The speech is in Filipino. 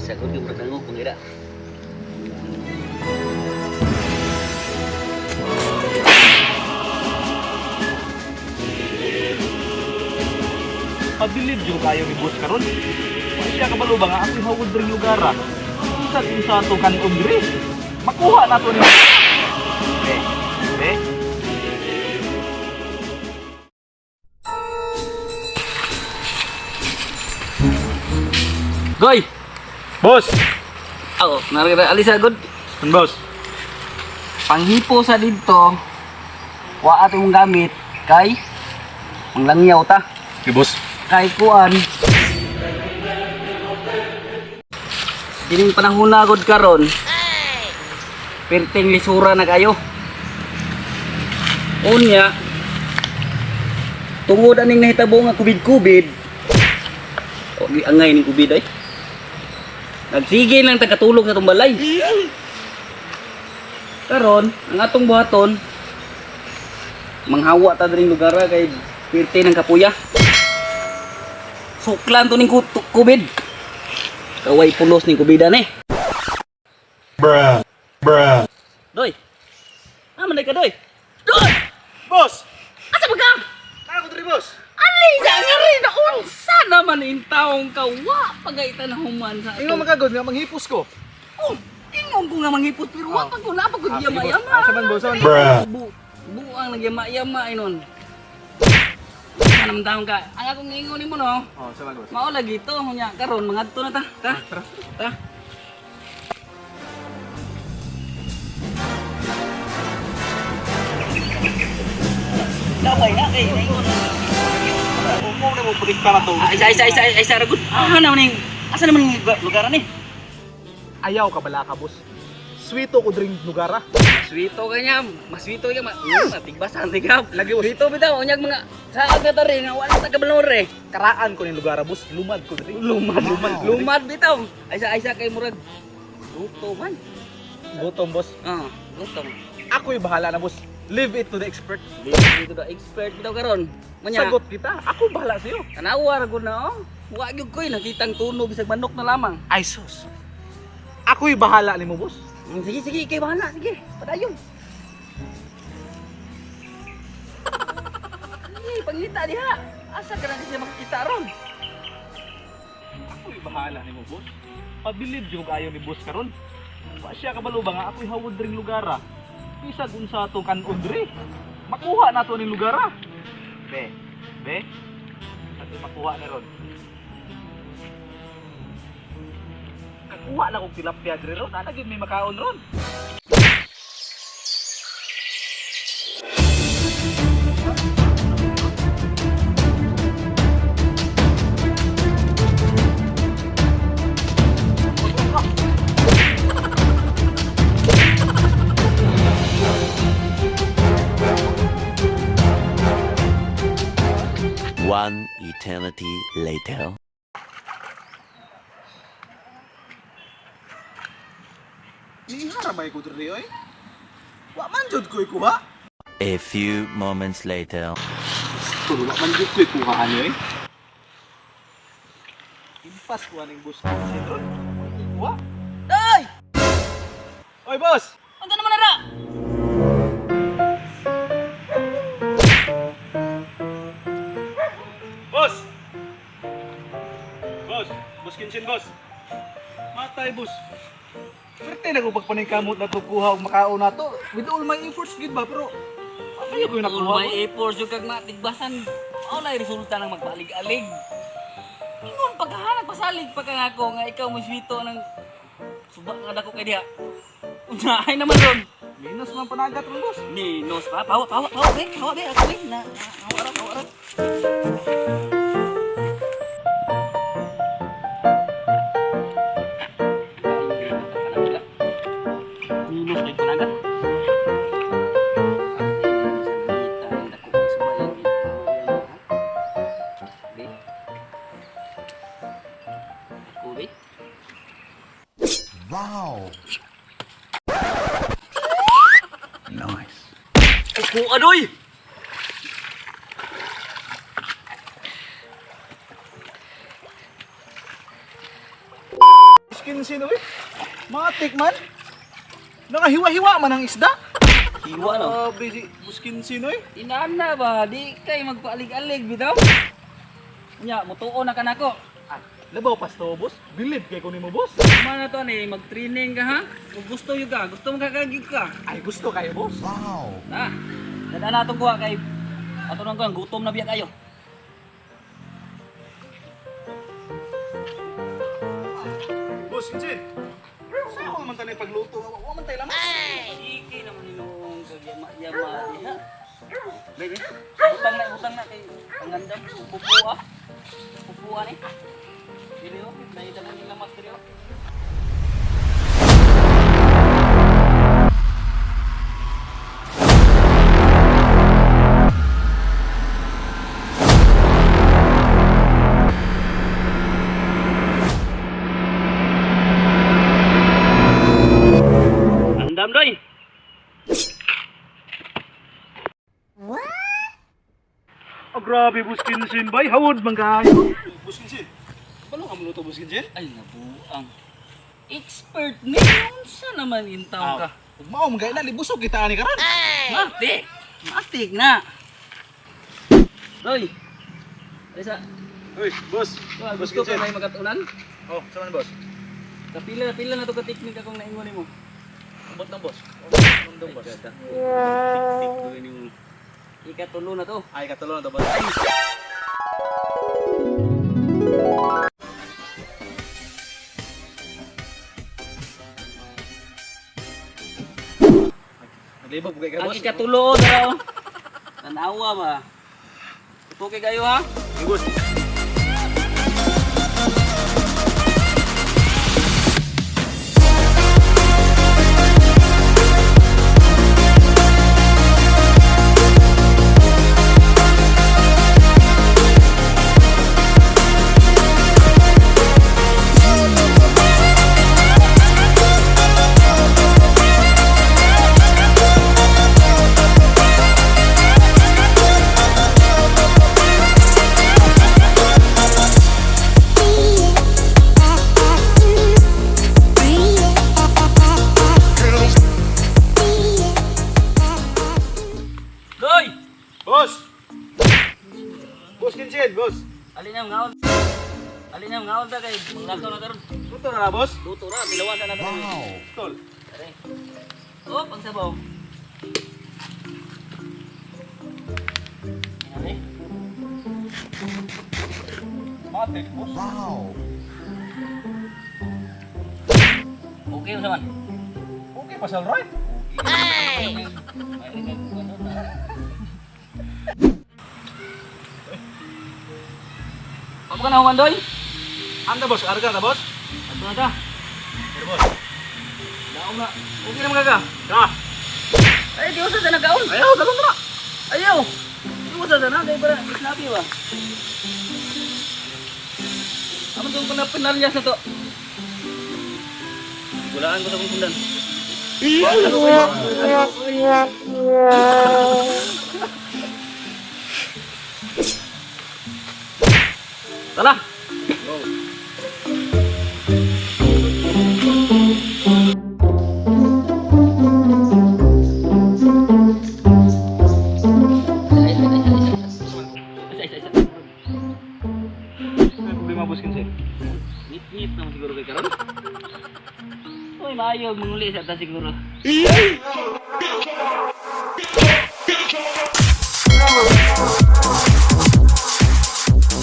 Sagot yung bertanggung pengira. Pabilib yung kayo ni boss karon. Siya kabalo ba nga ako hawod ring lugar ah. Isa kung sa to kan Andre. Makuha na to ni. Eh. Goy! Boss. Ako, narira alisa good. Boss. Panghipo sa dito. Wa ato mong gamit kay manglangyaw ta. Okay, boss. Kay kuan. Dining panahon na gud karon. Perting lisura na kayo. Unya. Tungod aning nahitabo nga kubid-kubid. O di angay ning kubid ay. Nagsige lang tagatulog sa tumbalay. Karon, ang atong buhaton manghawa ta dring lugar kay pirte ng kapuya. Suklan to ning kubid. Kaway pulos ning kubidan eh. Bruh. Doy. Aman ka doy. Doy. Boss. Asa ba ka? Ako diri, boss. Ali sa rin na unsa naman in taong kawa pagaitan na human sa. Ingon magagod nga manghipos ko. Oh, ingon ko nga manghipot pero wa pag na pag yama-yama. Asa man, boss? Bruh. Buang nagyama-yama inon. Anam taong ka. Ang akong ingon nimo no. Oh, sa man, boss. Mao lagi to nya karon mangadto na ta. Ta. Ta. Dabay na kay ingon. Mo na mo perikta na to. Isa ragut. Ah naman ning asa naman ning lugar ni? Ayaw ka bala ka, boss. Sweeto ko dring lugar ah. Sweeto kanya, mas sweeto kanya matigbasan tigap. Lagi sweeto bitaw unyag mga sa agad rin nga wala ta kabalore. Karaan ko ning lugar, boss. Lumad ko diri. Lumad bitaw. Isa kay murag luto man. Gutom, boss. Luto. Ako'y bahala na, boss. Leave it to the expert. Dito the expert bitaw karon. Manya. Sagot kita. Ako bahala sa'yo. Tanawar gud na oh. Wa gyud koy nakitang tunog bisag manok na lamang. Ay, sus. Ako'y bahala nimo, boss. Sige, kay bahala, sige. Padayon. Ay, pangita diha. Asa ka na siya makita ron? Ako'y bahala nimo, boss. Pabilib yung kayo ni boss karon. Wa siya kabalo ba nga ako'y hawod ring lugar ah. Bisag unsa to kan Andre. Makuha na to ning lugar ah. Be. Ato makuha na ron. Kakuha na kong tilapia diri ron. Ana gyud may makaon ron. One eternity later. Ihara may ko diri oy. Wa man jud ko'y kuha. A few moments later. Tulo man jud ko'y kuhaan oy. Impas ko aning bus ko si ron. Kuha. Day! Oy, boss. Unsa naman nara? Boss! Boss Kinsin, boss. Matay, boss. Swerte na ko pagpaningkamot na to kuha o makaon na to. With all my efforts, gid ba? Pero, ayaw ko yung nakuha. May efforts yung kag matigbasan. Ano na resulta ng magbalig-alig? Ingon pagkahanap pasalig pa kang ako nga ikaw mo swito ng subak nga dako kay diha. Unahay naman ron. Minus man panagat ron, boss. Minus pa. Pawa be. Ako be. Hawa. Minus kay panagat. Wow. Nice. Ako adoy. Buskinsin oy. Matik man. Nakahiwa-hiwa man ang isda. Hiwa no. Grabe si Buskinsin oy. Inana ba? Di kay magpaalig-alig bitaw. Nya, mutuo na kanako. Ah, labaw pas to, boss. Bilib kay kunin mo, boss. Mana to ni mag-training ka ha? Kung gusto yung ka, gusto mo kakagig ka. Ay, gusto kayo, boss. Wow. Na, dadaan na itong kuha kay ato nang kuha, gutom na biya kayo. Boss, Kinsin. Saan naman tayo pagluto? Wa man tayo lamas. Sige naman nilong kagyama-yama ha. Baby, utang na kay pangandam pupua. Pupua ni. Dili oh, naita mo nila mas diri oh. Andam doy. Oh, grabe, Boss Kinsin, bay. Hawod man kayo. Boss Kinsin. Paano ka maluto, Boss Kinsin? Ay nabuang. Expert ni unsa naman intaw ka. Ug mao man na libusog kita ani karon. Matik. Matik na. Doy. Isa. Uy, boss. Gusto ka may magatunan? Oh, saan boss? Kapila na to ka teknik akong naingon nimo. Abot na, boss. Undong, boss. Tik-tik ko ni ikatulo na to. Ay, katulo na to, boss. Naglibog kay ka, Ang boss. ikatulo daw. Tanawa ba? Tuto kay kayo ha. Hey, boss. Doy. Boss! Boss Kinsin, boss. Alin niya ngaon. Alin niya ngaon ta kay maglakaw na karon. Luto na, boss. Luto ra bilawasan na to. Wow. Tol. Are. Oh, pagsabaw. Are. Matik, boss. Wow. Okay mo saman. Okay, pasal right. Apa ka na human doy? Anda, boss. Arga na, boss. Ato na ta. Pero, boss. Daong na. Okay na mga ka. Ah! Ay, di usa sa nagaon. Ayaw, dalon na. Ayaw. Di usa sa na kay para snappy ba. Amo tong pinapinar niya sa to. Gulaan ko sa kong kundan. Tala. May problema, boss Kinsin. Nit-nit naman siguro kay karon. Uy, maayo manguli sa ta siguro.